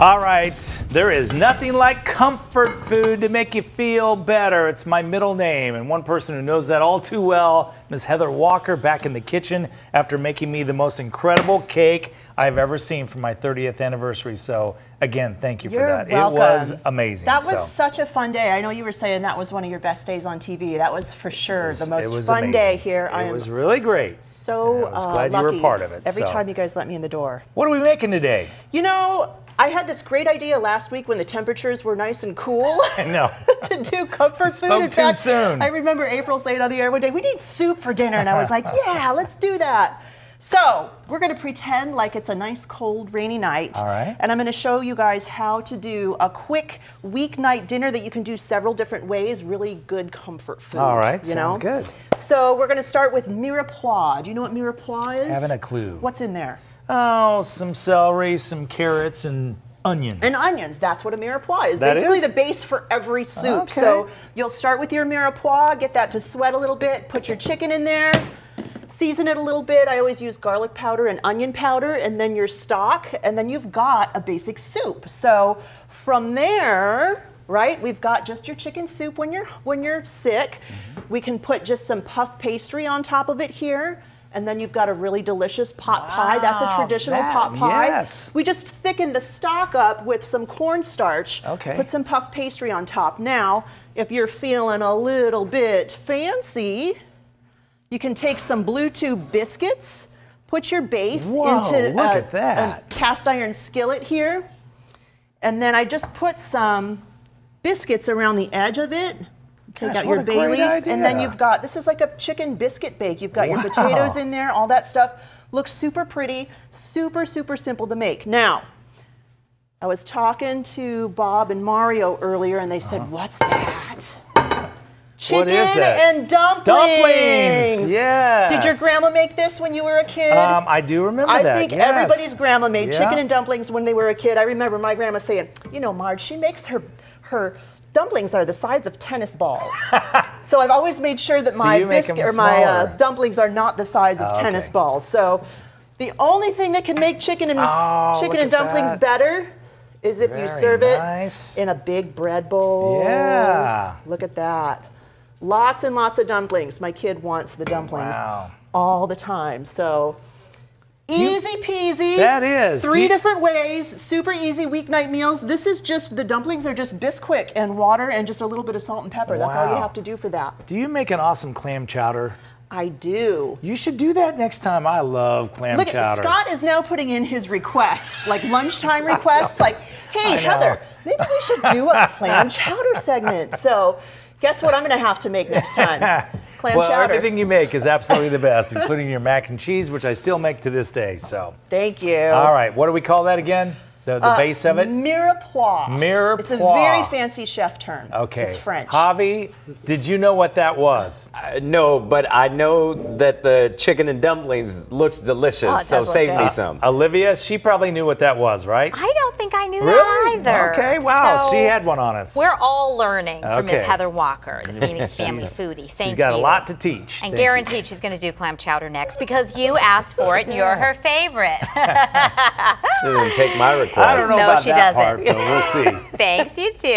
All right, there is nothing like comfort food to make you feel better. It's my middle name, and one person who knows that all too well, Miss Heather Walker, back in the kitchen after making me the most incredible cake I've ever seen for my 30th anniversary. So again, thank you for that. Welcome. It was amazing. That was such a fun day. I know you were saying that was one of your best days on TV. That was for sure the most fun day here. It was really great. So I was glad lucky you were part of it. Every time you guys let me in the door. What are we making today? You know, I had this great idea last week when the temperatures were nice and cool. I know. To do comfort food. Spoke too soon. I remember April saying on the air one day, we need soup for dinner. And I was like, yeah, let's do that. So we're going to pretend like it's a nice, cold, rainy night. All right. And I'm going to show you guys how to do a quick weeknight dinner that you can do several different ways. Really good comfort food. All right, sounds good. So we're going to start with mirepoix. Do you know what mirepoix is? Haven't a clue. What's in there? Oh, some celery, some carrots, and onions. And onions, that's what a mirepoix is. That basically is? the base for every soup. Okay. So you'll start with your mirepoix, get that to sweat a little bit, put your chicken in there, season it a little bit. I always use garlic powder and onion powder, and then your stock, and then you've got a basic soup. So from there, right, we've got just your chicken soup when you're sick. Mm-hmm. We can put just some puff pastry on top of it here. And then you've got a really delicious pot pie. That's a traditional pot pie. Yes. We just thicken the stock up with some cornstarch. Okay. Put some puff pastry on top. Now, if you're feeling a little bit fancy, you can take some Blue Tube biscuits, put your base into look at that. a cast iron skillet here. And then I just put some biscuits around the edge of it. Take out your bay leaf, and then you've got, this is like a chicken biscuit bake. You've got your potatoes in there, all that stuff. Looks super pretty, super, super simple to make. Now, I was talking to Bob and Mario earlier, and they said, what's that? Chicken and dumplings. Dumplings, yes. Did your grandma make this when you were a kid? I do remember that, I think yes. everybody's grandma made chicken and dumplings when they were a kid. I remember my grandma saying, you know, Marge, she makes her dumplings are the size of tennis balls. So I've always made sure that my biscuit or my dumplings are not the size of tennis balls. So the only thing that can make chicken and dumplings better is if you serve it in a big bread bowl. Yeah. Look at that. Lots and lots of dumplings. My kid wants the dumplings all the time. So easy peasy. That is. Three different ways, super easy weeknight meals. This is just, the dumplings are just Bisquick and water and just a little bit of salt and pepper. That's all you have to do for that. Do you make an awesome clam chowder? I do. You should do that next time. I love clam chowder. Scott is now putting in his requests, like lunchtime requests, like, hey, Heather, maybe we should do a clam chowder segment. So guess what I'm going to have to make next time? Clam chowder. Everything you make is absolutely the best, including your mac and cheese, which I still make to this day. So. Thank you. All right, what do we call that again? The base of it? Mirepoix. Mirepoix. It's a very fancy chef term. Okay. It's French. Javi, did you know what that was? No, but I know that the chicken and dumplings looks delicious, so save me some. Olivia, she probably knew what that was, right? I don't think I knew that either. Okay, wow, So she had one on us. We're all learning from Miss Heather Walker, the Phoenix family foodie. Thank you. She's got a lot to teach. And guaranteed she's going to do clam chowder next because you asked for it and you're her favorite. She didn't take my request. I don't know about she that doesn't. part, but we'll see. Thanks, you too.